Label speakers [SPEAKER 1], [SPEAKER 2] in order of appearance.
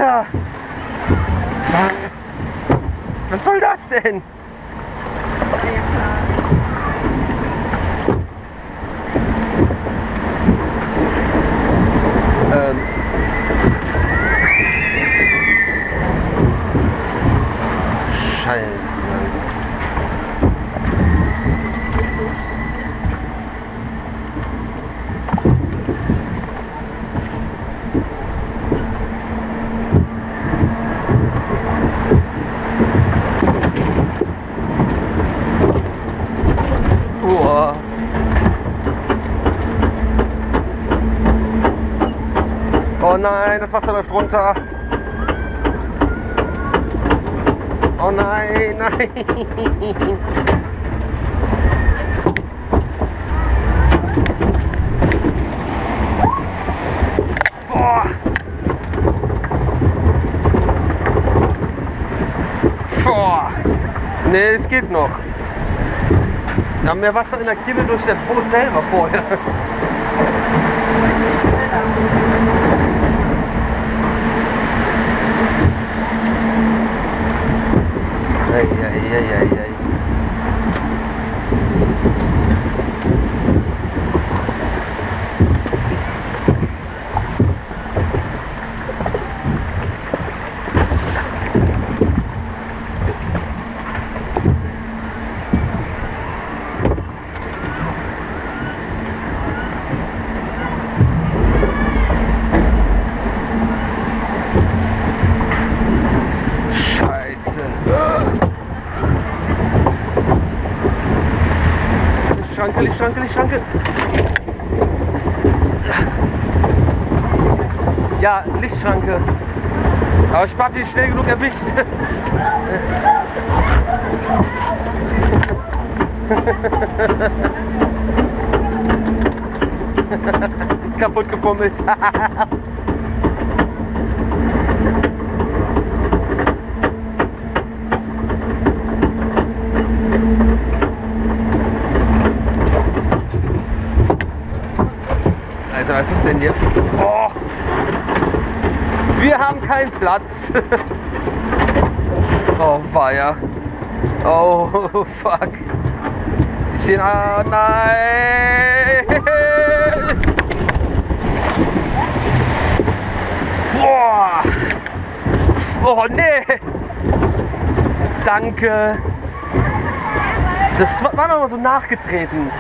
[SPEAKER 1] runter! Was soll das denn? Scheiße. Uah. Oh nein, das Wasser läuft runter. Oh nein, nein. Boah. Boah. Nee, es geht noch. Wir haben mehr Wasser in der Kimme durch das Boot selber vorher. Ei. Lichtschranke. Ja, Lichtschranke. Aber ich habe die schnell genug erwischt. Kaputt gefummelt. Alter, was ist das denn hier? Oh. Wir haben keinen Platz. Oh, weia. Oh, fuck. Die stehen... Ah, nein! Boah! Oh, nee! Danke! Das war noch mal so nachgetreten.